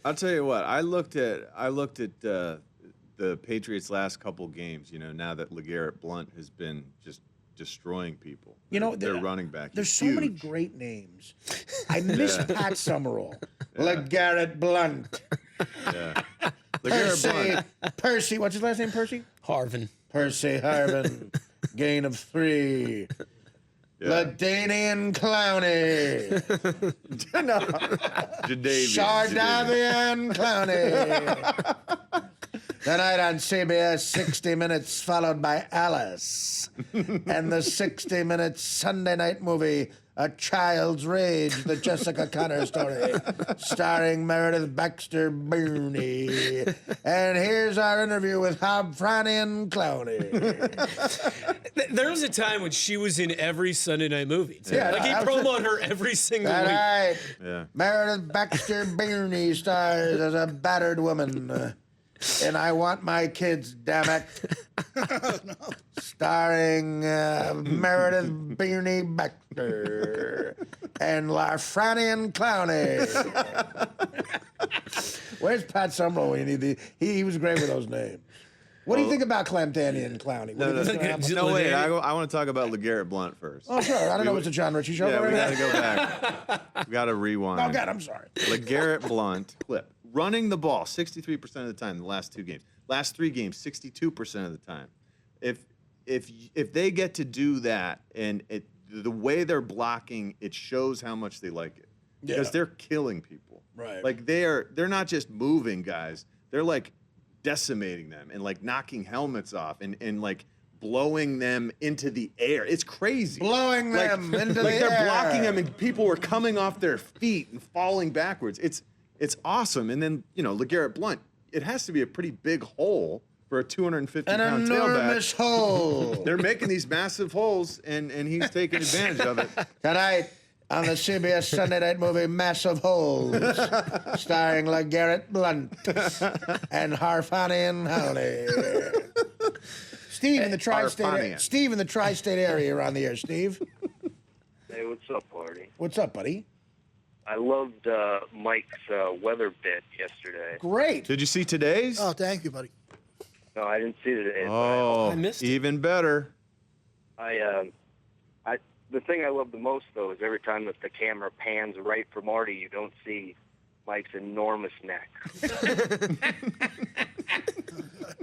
I'll tell you what. I looked at the Patriots' last couple games. You know, now that LeGarrette Blount has been just destroying people. You know, their running back. There's He's so many huge. great names. I miss Pat Somerall. LeGarrette Blount. Yeah. LeGarrette Blount. Percy. What's his last name? Percy. Harvin. Percy Harvin. Gain of 3. Yeah. LaDainian Clowney. No. Sardavian Clowney. Tonight on CBS, 60 Minutes, followed by Alice. And the 60 Minutes Sunday night movie, A Child's Rage, the Jessica Connor story, starring Meredith Baxter Birney. And here's our interview with Hob Franny and Clowney. There was a time when she was in every Sunday night movie. Yeah, like he promoted her every single week. Right. Yeah. Meredith Baxter Birney stars as a battered woman. And I Want My Kids, damn it. Starring Meredith Birney Baxter and Franny and Clowney. Where's Pat Somerall when you need the... He was great with those names. What do you think about Clamtani and Clowney? No, wait. I want to talk about LeGarrette Blount first. Oh, sure. I don't know. It's a John Ritchie show. Yeah, we right got to go back. We got to rewind. Oh, God, I'm sorry. LeGarrette Blount clip. Running the ball 63% of the time in the last 2 games. Last 3 games, 62% of the time. If they get to do that, and the way they're blocking, it shows how much they like it. Because they're killing people. Right. Like they're not just moving guys. They're like decimating them and like knocking helmets off and like blowing them into the air. It's crazy. Blowing them into the air. Like they're blocking them and people were coming off their feet and falling backwards. It's awesome. And then, you know, LeGarrette Blount, it has to be a pretty big hole for a 250-pound tailback. An enormous hole. They're making these massive holes, and he's taking advantage of it. Tonight on the CBS Sunday night movie Massive Holes, starring LeGarrette Blount and Harfanian Howley. Steve in the tri-state area, you're on the air, Steve. Hey, what's up, Marty? What's up, buddy? I loved Mike's weather bit yesterday. Great. Did you see today's? Oh, thank you, buddy. No, I didn't see it today. Oh, I missed it. even better. The thing I love the most, though, is every time that the camera pans right for Marty, you don't see Mike's enormous neck.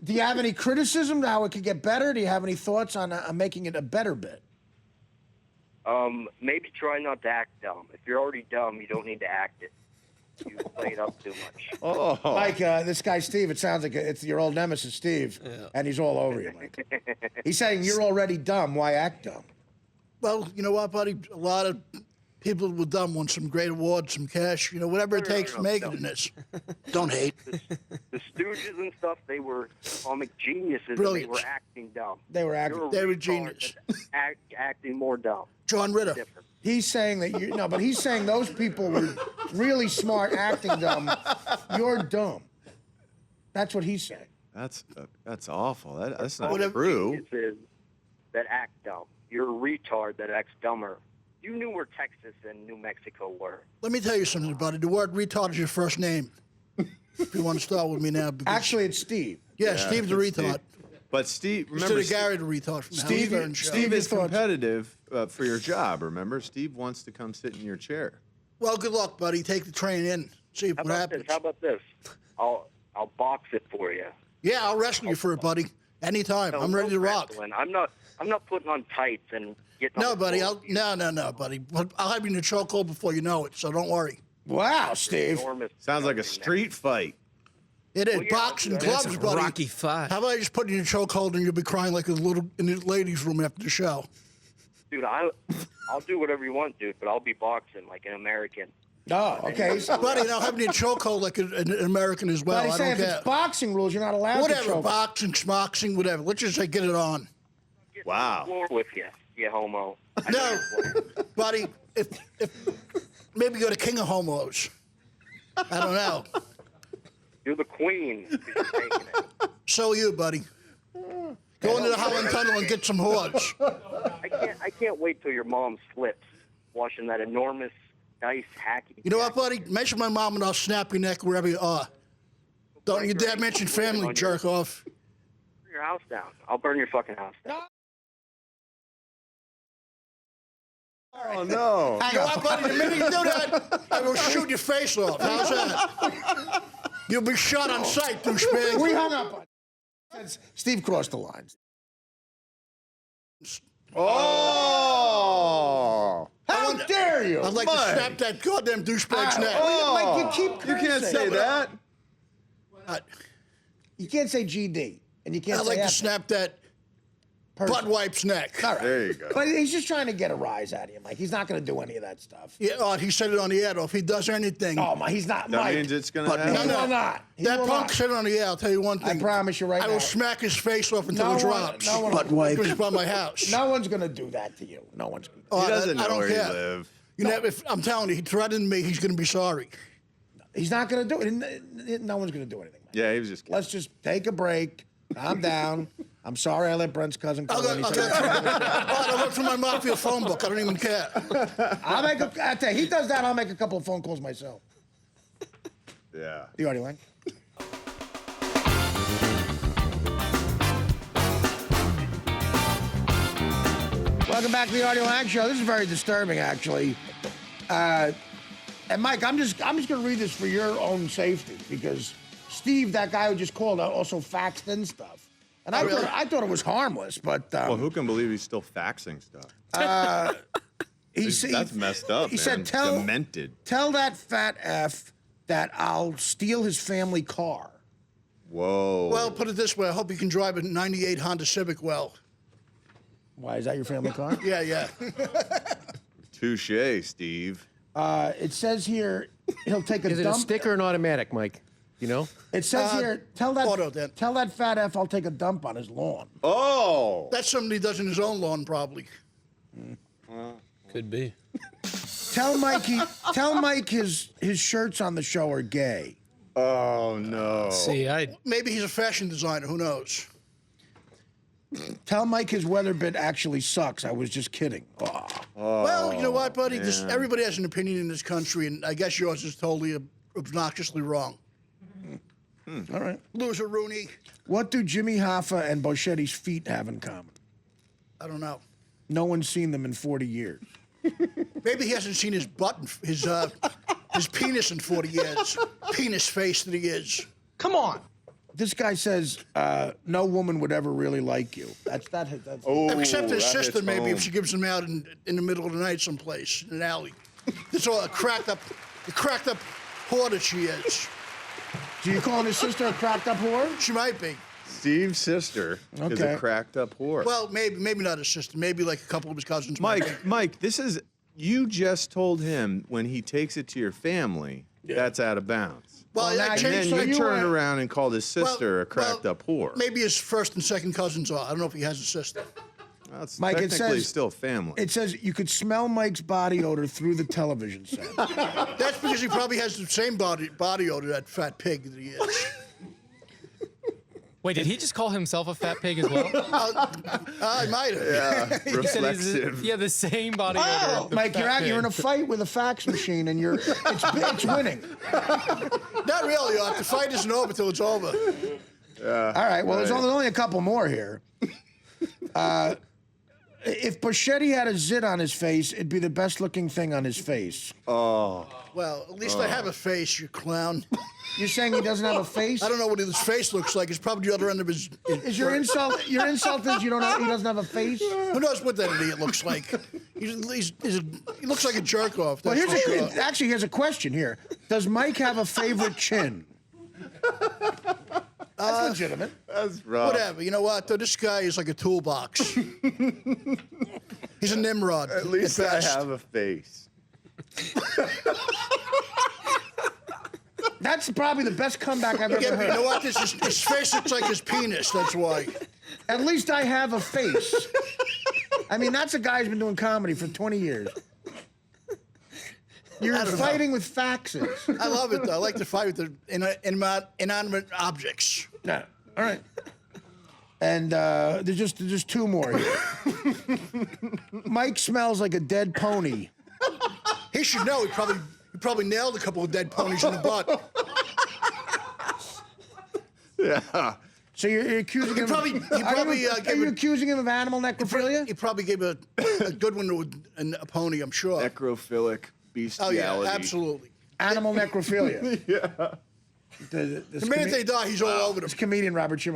Do you have any criticism to how it could get better? Do you have any thoughts on making it a better bit? Maybe try not to act dumb. If you're already dumb, you don't need to act it. You play it up too much. Oh, Mike, this guy Steve, it sounds like it's your old nemesis, Steve, and he's all over you, Mike. He's saying you're already dumb. Why act dumb? Well, you know what, buddy? A lot of people with dumb want some great awards, some cash, you know, whatever it takes to make it in this. Don't hate. The Stooges and stuff, they were comic geniuses. Brilliant. And they were acting dumb. They were acting. You're a They were retard genius. that's acting more dumb. John Ritter. Different. He's saying that but he's saying those people were really smart acting dumb. You're dumb. That's what he's saying. that's awful. That's not Whatever. true. Geniuses that act dumb. You're a retard that acts dumber. You knew where Texas and New Mexico were. Let me tell you something, buddy. The word retard is your first name. If you want to start with me now. because- Actually, it's Steve. yeah, Steve's a it's retard. Steve. But Steve, Instead remember, of Gary the retard from Howard Steve Stern show. is Your thoughts? competitive for your job. Remember, Steve wants to come sit in your chair. Well, good luck, buddy. Take the train in. See what happens. How about this? I'll box it for you. Yeah, I'll wrestle you for it, buddy. Anytime. I'm ready to rock. Wrestling. I'm not putting on tights and getting. No, on the buddy. floor. No, buddy. I'll have you in the chokehold before you know it, so don't worry. Wow, Steve. Enormous Sounds like a neck. street fight. It is. Well, yeah, Boxing that's gloves, That's a buddy. Rocky Five. How about I just put you in a chokehold and you'll be crying like a little in the ladies' room after the show? Dude, I'll do whatever you want, dude, but I'll be boxing like an American. Oh, okay. Buddy, and I'll have you in a chokehold like an American as well. But he's I saying don't if care. it's boxing rules, you're not allowed to Whatever, choke. boxing, schmoxing, whatever. Let's just say get it on. Get Wow. on the floor with you homo. I No. know you're playing. Buddy, if maybe you're the king of homos. I don't know. You're the queen. 'cause you're taking it. So are you, buddy. Go into the Holland Tunnel and get some whores. I can't wait till your mom slips, washing that enormous nice hacky. You know what, buddy? Mention my mom and I'll snap your neck wherever you are. Don't you dare mention family, jerk off. Burn your house down. I'll burn your fucking house down. Oh no! You know what, buddy? The minute you do that, I will shoot your face off. How's that? You'll be shot on sight, douchebag. We hung up on Steve crossed the lines. Oh! How dare you? I'd like to snap that goddamn douchebag's neck. Mike, you keep You can't cursing. say that. You can't say GD, and you can't I'd say like to F. snap that butt wipe's neck. All right. There you go. But he's just trying to get a rise out of you, Mike. He's not going to do any of that stuff. Yeah, he said it on the air, though. If he does anything, Oh, my, he's not. That Mike. means it's gonna But happen. he will not. He that will punk not. said it on the air. I'll tell you one thing. I promise you right I now. will smack his face off until No it one- drops. no one- Butt wipe. It's by my house. No one's going to do that to you. No one's going to. Oh, He doesn't I know don't where care. you live. You know, if I'm telling you, he threatened me. He's going to be sorry. He's not going to do it. No one's going to do anything. Mike. Yeah, he was just. Let's just take a break. Calm down. I'm sorry I let Brent's cousin call I'll in. look through my mafia phone book. I don't even care. I tell you, he does that. I'll make a couple of phone calls myself. Yeah. The audio line. Welcome back to the Audio Line Show. This is very disturbing, actually. And Mike, I'm just going to read this for your own safety because Steve, that guy who just called, also faxed in stuff. And I thought it was harmless, but Well, who can believe he's still faxing stuff? That's messed up. He man. said, Demented. Tell that fat F that I'll steal his family car. Whoa. Well, put it this way. I hope you can drive a 98 Honda Civic well. Why, is that your family car? Yeah, yeah. Touche, Steve. It says here he'll take a Is it dump. a stick or an automatic, Mike? You know? It says here, tell auto, then. that fat F I'll take a dump on his lawn. Oh. That's something he does in his own lawn, probably. Could be. Tell Mike his shirts on the show are gay. Oh no. See, Maybe he's a fashion designer. Who knows? Tell Mike his weather bit actually sucks. I was just kidding. Oh. Well, you know what, buddy? man. Everybody has an opinion in this country, and I guess yours is totally obnoxiously wrong. All right. Loser Rooney. What do Jimmy Hoffa and Bocchetti's feet have in common? I don't know. No one's seen them in 40 years. Maybe he hasn't seen his butt, his penis in 40 years. Penis face that he is. Come on. This guy says no woman would ever really like you. That's Oh, Except his that sister, hits maybe, home. if she gives him out in the middle of the night someplace, in an alley. It's all a cracked up whore that she is. Do you call his sister a cracked up whore? She might be. Steve's sister is Okay. a cracked up whore. Well, maybe not his sister. Maybe like a couple of his cousins. might be. Mike, this is you just told him when he takes it to your family, that's out of bounds. Well, Well, I now And changed then it. you turned around and called his sister a cracked well, up whore. Maybe his first and second cousins are. I don't know if he has a sister. Well, it's Mike, it technically says- still family. It says you could smell Mike's body odor through the television set. That's because he probably has the same body odor, that fat pig that he is. Wait, did he just call himself a fat pig as well? I might have. yeah, He said reflexive. he had the same body odor. as the Mike, fat you're in a pig. fight with a fax machine and it's winning. Not really, Art. The fight isn't over till it's over. All right, well, there's only a couple more here. If Bocchetti had a zit on his face, it'd be the best looking thing on his face. Well, at least I have a face, you clown. You're saying he doesn't have a face? I don't know what his face looks like. It's probably the other end of his. Is your insult? Your insult is he doesn't have a face? Who knows what that idiot looks like? He looks like a jerk off. Well, That's for sure. actually, here's a question here. Does Mike have a favorite chin? That's legitimate. That's rough. Whatever. You know what? Though this guy is like a toolbox. He's a Nimrod. At least I have a face. That's probably the best comeback I've Yeah, ever but you know heard. what? His face looks like his penis. That's why. At least I have a face. I mean, that's a guy who's been doing comedy for 20 years. You're fighting with faxes. I love it though. I like to fight with the inanimate objects. Yeah. All right. And there's just two more here. Mike smells like a dead pony. He should know. He probably nailed a couple of dead ponies in the butt. Yeah. So you're accusing him? He probably are you accusing him of animal necrophilia? He probably gave a good one to a pony, I'm sure. Necrophilic Oh bestiality. yeah, absolutely. Animal necrophilia. Yeah. The minute they die, he's all over them. This comedian Robert Schumer